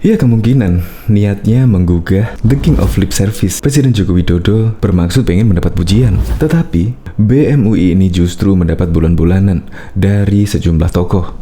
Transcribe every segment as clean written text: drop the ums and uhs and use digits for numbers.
Ya, kemungkinan niatnya menggugah The King of Lip Service. Presiden Joko Widodo bermaksud pengen mendapat pujian. Tetapi BEM UI ini justru mendapat bulan-bulanan dari sejumlah tokoh.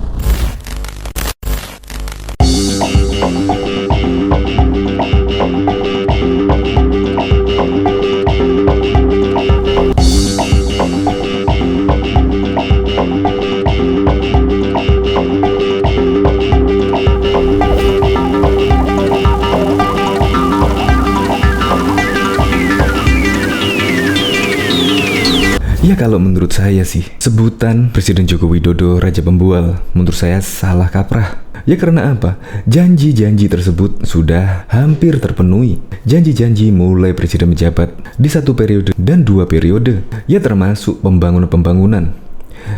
Ya, kalau menurut saya sih, sebutan Presiden Joko Widodo Raja Pembual menurut saya salah kaprah. Ya, karena apa? Janji-janji tersebut sudah hampir terpenuhi. Janji-janji mulai Presiden menjabat di 1 periode dan 2 periode. Ya, termasuk pembangunan-pembangunan.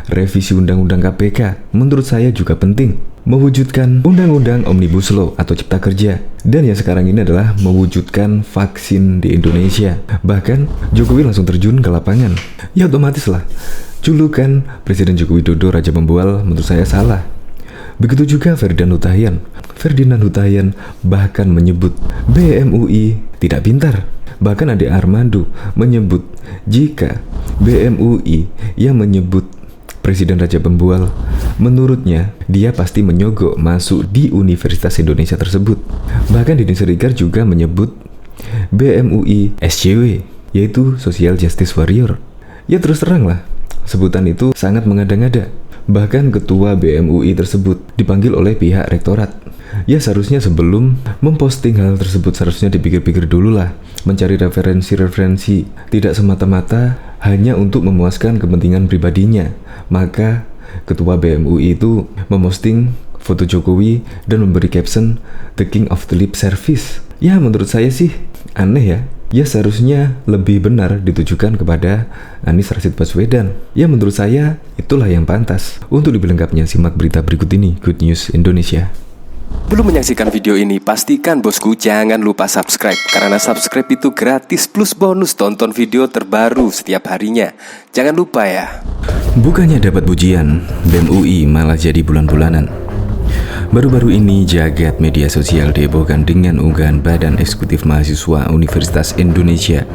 Revisi Undang-Undang KPK menurut saya juga penting. Mewujudkan Undang-Undang Omnibus Law atau Cipta Kerja. Dan yang sekarang ini adalah mewujudkan vaksin di Indonesia. Bahkan Jokowi langsung terjun ke lapangan. Ya, otomatis lah, julukan Presiden Joko Widodo Raja Pembual menurut saya salah. Begitu juga Ferdinand Huta-Heian bahkan menyebut BEM UI tidak pintar. Bahkan Ade Armando menyebut jika BEM UI yang menyebut Presiden Raja Pembual, menurutnya dia pasti menyogok masuk di Universitas Indonesia tersebut. Bahkan Deddy Siregar juga menyebut BEM UI SJW, yaitu Social Justice Warrior. Ya, terus terang lah, sebutan itu sangat mengada-ngada. Bahkan ketua BEM UI tersebut dipanggil oleh pihak rektorat. Ya, seharusnya sebelum memposting hal tersebut seharusnya dipikir-pikir dulu lah, mencari referensi-referensi, tidak semata-mata hanya untuk memuaskan kepentingan pribadinya. Maka ketua BEM UI itu memposting foto Jokowi dan memberi caption The King of the Lip Service. Ya, menurut saya sih aneh ya. Ya, seharusnya lebih benar ditujukan kepada Anies Rashid Baswedan. Ya, menurut saya itulah yang pantas. Untuk lebih lengkapnya simak berita berikut ini, Good News Indonesia. Belum menyaksikan video ini, pastikan bosku jangan lupa subscribe. Karena subscribe itu gratis plus bonus tonton video terbaru setiap harinya. Jangan lupa ya. Bukannya dapat pujian, BEM UI malah jadi bulan-bulanan. Baru-baru ini jagat media sosial dihebohkan dengan unggahan Badan Eksekutif Mahasiswa Universitas Indonesia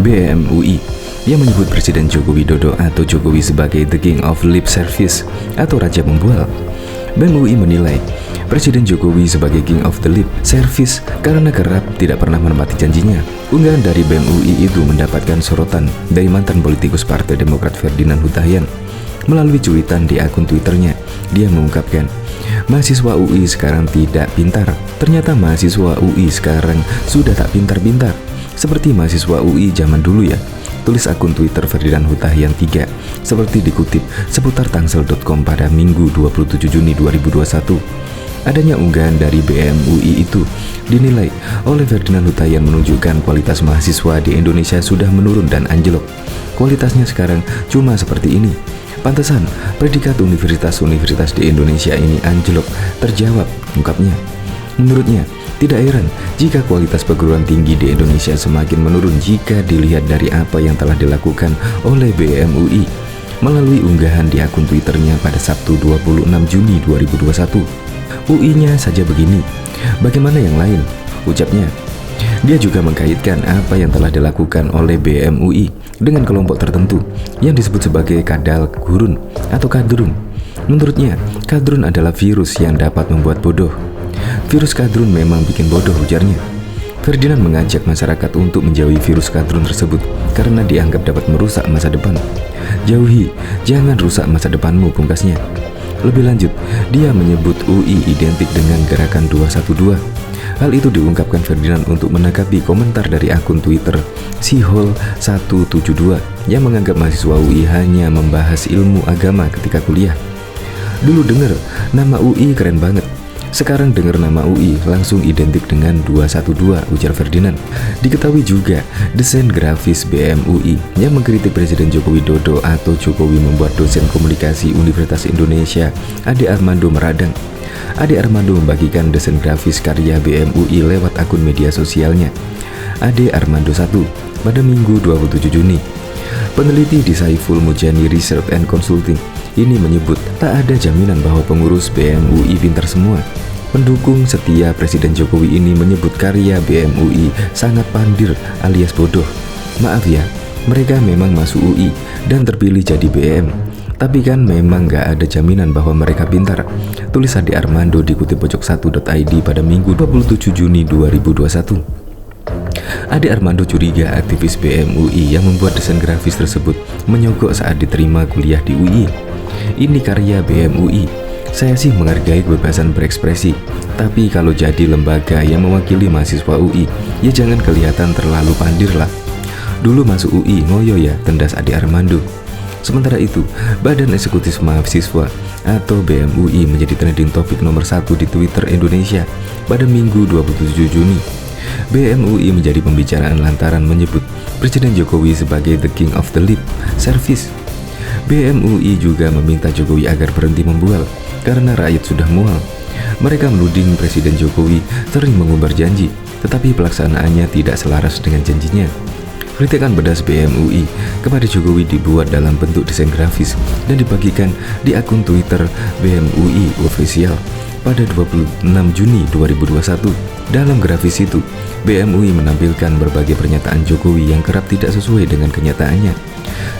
BEM UI yang menyebut Presiden Joko Widodo atau Jokowi sebagai The King of Lip Service atau Raja Pembual. BEM UI menilai Presiden Jokowi sebagai King of the Lip Service karena kerap tidak pernah menepati janjinya. Unggahan dari BEM UI itu mendapatkan sorotan dari mantan politikus Partai Demokrat Ferdinand Huta-Heian. Melalui cuitan di akun Twitternya, dia mengungkapkan, mahasiswa UI sekarang tidak pintar. Ternyata mahasiswa UI sekarang sudah tak pintar-pintar, seperti mahasiswa UI zaman dulu ya, tulis akun Twitter Ferdinand Huta-Heian 3, seperti dikutip seputar tangsel.com pada Minggu 27 Juni 2021. Adanya unggahan dari BEM UI itu dinilai oleh Ferdinand Huta-Heian menunjukkan kualitas mahasiswa di Indonesia sudah menurun dan anjlok. Kualitasnya sekarang cuma seperti ini. Pantesan predikat universitas-universitas di Indonesia ini anjlok terjawab, ungkapnya. Menurutnya, tidak heran jika kualitas perguruan tinggi di Indonesia semakin menurun jika dilihat dari apa yang telah dilakukan oleh BEM UI melalui unggahan di akun Twitternya pada Sabtu 26 Juni 2021. UI-nya saja begini, bagaimana yang lain? Ucapnya. Dia juga mengkaitkan apa yang telah dilakukan oleh BEM UI dengan kelompok tertentu yang disebut sebagai kadal gurun atau kadrun. Menurutnya, kadrun adalah virus yang dapat membuat bodoh. Virus kadrun memang bikin bodoh, ujarnya. Ferdinand mengajak masyarakat untuk menjauhi virus kadrun tersebut karena dianggap dapat merusak masa depan. Jauhi, jangan rusak masa depanmu, pungkasnya. Lebih lanjut, dia menyebut UI identik dengan gerakan 212. Hal itu diungkapkan Ferdinand untuk menanggapi komentar dari akun Twitter Sihol172 yang menganggap mahasiswa UI hanya membahas ilmu agama ketika kuliah. Dulu denger nama UI keren banget, sekarang dengar nama UI langsung identik dengan 212, ujar Ferdinand. Diketahui juga desain grafis BEM UI yang mengkritik Presiden Joko Widodo atau Jokowi membuat dosen komunikasi Universitas Indonesia Ade Armando meradang. Ade Armando membagikan desain grafis karya BEM UI lewat akun media sosialnya Ade Armando 1 pada Minggu 27 Juni. Peneliti di Saiful Mujani Research and Consulting ini menyebut tak ada jaminan bahwa pengurus BEM UI pintar semua. Pendukung setia Presiden Jokowi ini menyebut karya BEM UI sangat pandir alias bodoh. Maaf ya, mereka memang masuk UI dan terpilih jadi BEM. Tapi kan memang gak ada jaminan bahwa mereka pintar. Tulis Ade Armando dikutip pojok1.id pada Minggu 27 Juni 2021. Ade Armando curiga aktivis BEM UI yang membuat desain grafis tersebut menyogok saat diterima kuliah di UI. Ini karya BEM UI. Saya sih menghargai kebebasan berekspresi, tapi kalau jadi lembaga yang mewakili mahasiswa UI, ya jangan kelihatan terlalu pandir lah. Dulu masuk UI ngoyo ya, tendas Ade Armando. Sementara itu, Badan Eksekutif Mahasiswa atau BEM UI menjadi trending topik nomor 1 di Twitter Indonesia pada Minggu 27 Juni. BEM UI menjadi pembicaraan lantaran menyebut Presiden Jokowi sebagai the king of the lip service. BEM UI juga meminta Jokowi agar berhenti membual karena rakyat sudah mual. Mereka menuding Presiden Jokowi sering mengumbar janji, tetapi pelaksanaannya tidak selaras dengan janjinya. Kritikan pedas BEM UI kepada Jokowi dibuat dalam bentuk desain grafis dan dibagikan di akun Twitter BEM UI Official pada 26 Juni 2021. Dalam grafis itu, BEM UI menampilkan berbagai pernyataan Jokowi yang kerap tidak sesuai dengan kenyataannya.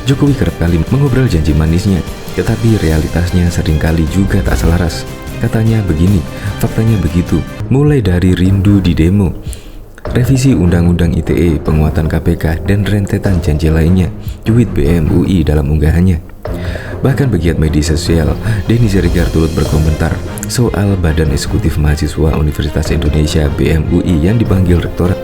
Jokowi kerap kali mengobrol janji manisnya, tetapi realitasnya seringkali juga tak selaras. Katanya begini, faktanya begitu. Mulai dari rindu di demo, revisi Undang-Undang ITE, penguatan KPK, dan rentetan janji lainnya, tweet BEM UI dalam unggahannya. Bahkan pegiat media sosial Denny Siregar turut berkomentar soal Badan Eksekutif Mahasiswa Universitas Indonesia BEM UI yang dipanggil Rektorat.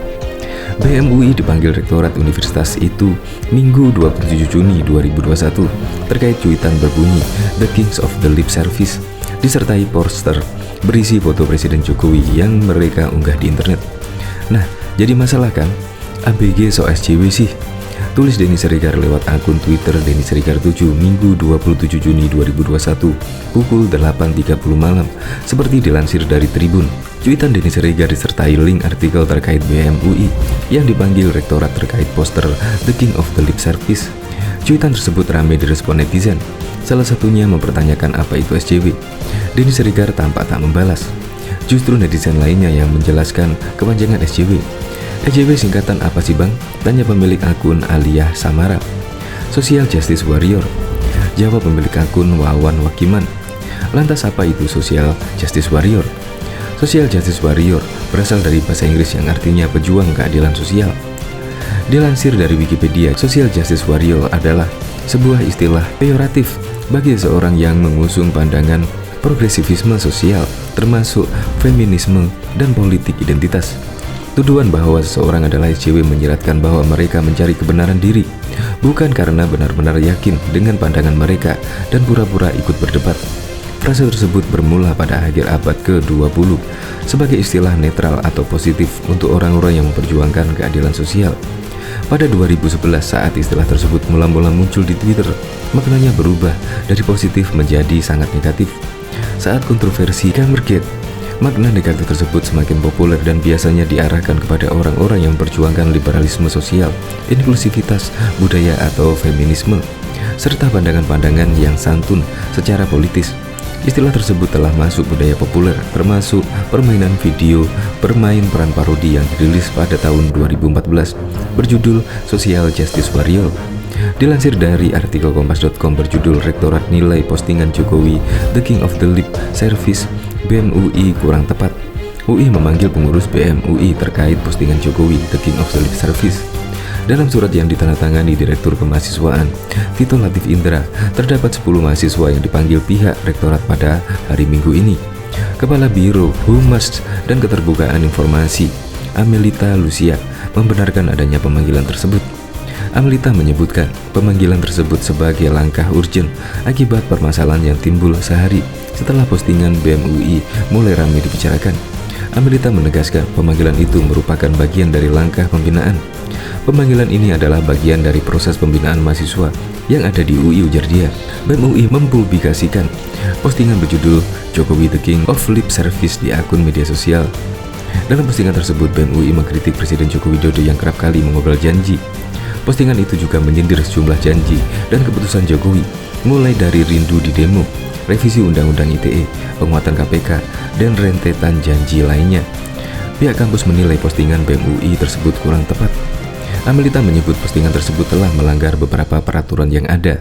BEM UI dipanggil Rektorat Universitas itu Minggu 27 Juni 2021 terkait cuitan berbunyi The Kings of the Lip Service disertai poster berisi foto Presiden Jokowi yang mereka unggah di internet. Nah, jadi masalah kan? ABG so SJW sih? Tulis Denny Siregar lewat akun Twitter Denny Siregar 7 Minggu 27 Juni 2021 pukul 8.30 malam seperti dilansir dari Tribun. Cuitan Denny Siregar disertai link artikel terkait BEM UI yang dipanggil Rektorat terkait poster The King of the Lip Service. Cuitan tersebut ramai direspon netizen. Salah satunya mempertanyakan apa itu SJW. Denny Siregar tampak tak membalas. Justru netizen lainnya yang menjelaskan kepanjangan SJW. SJW singkatan apa sih bang? Tanya pemilik akun Aliyah Samara. Social Justice Warrior, jawab pemilik akun Wawan Wakiman. Lantas apa itu Social Justice Warrior? Social Justice Warrior berasal dari bahasa Inggris yang artinya pejuang keadilan sosial. Dilansir dari Wikipedia, Social Justice Warrior adalah sebuah istilah peyoratif bagi seorang yang mengusung pandangan progresivisme sosial, termasuk feminisme dan politik identitas. Tuduhan bahwa seseorang adalah SJW menyiratkan bahwa mereka mencari kebenaran diri, bukan karena benar-benar yakin dengan pandangan mereka dan pura-pura ikut berdebat. Frase tersebut bermula pada akhir abad ke-20 sebagai istilah netral atau positif untuk orang-orang yang memperjuangkan keadilan sosial. Pada 2011 saat istilah tersebut mula-mula muncul di Twitter, maknanya berubah dari positif menjadi sangat negatif. Saat kontroversi Gamergate, makna negatif tersebut semakin populer dan biasanya diarahkan kepada orang-orang yang memperjuangkan liberalisme sosial, inklusivitas, budaya atau feminisme, serta pandangan-pandangan yang santun secara politis. Istilah tersebut telah masuk budaya populer, termasuk permainan video bermain peran parodi yang dirilis pada tahun 2014 berjudul Social Justice Warrior. Dilansir dari artikel kompas.com berjudul Rektorat nilai postingan Jokowi The King of the Lip Service BEM UI kurang tepat. UI memanggil pengurus BEM UI terkait postingan Jokowi The King of the Lip Service. Dalam surat yang ditandatangani Direktur Kemahasiswaan Tito Latif Indra, terdapat 10 mahasiswa yang dipanggil pihak Rektorat pada hari Minggu ini. Kepala Biro Humas dan Keterbukaan Informasi Amelita Lucia membenarkan adanya pemanggilan tersebut. Amelita menyebutkan pemanggilan tersebut sebagai langkah urgen akibat permasalahan yang timbul sehari setelah postingan BEM UI mulai ramai dibicarakan. Amelita menegaskan pemanggilan itu merupakan bagian dari langkah pembinaan. Pemanggilan ini adalah bagian dari proses pembinaan mahasiswa yang ada di UI, ujar dia. BEM UI mempublikasikan postingan berjudul Jokowi The King of Lip Service di akun media sosial. Dalam postingan tersebut, BEM UI mengkritik Presiden Joko Widodo yang kerap kali mengobrol janji. Postingan itu juga menyindir sejumlah janji dan keputusan Jokowi. mulai dari rindu di demo, revisi Undang-Undang ITE, penguatan KPK, dan rentetan janji lainnya. Pihak kampus menilai postingan BEM UI tersebut kurang tepat. Amelita menyebut postingan tersebut telah melanggar beberapa peraturan yang ada.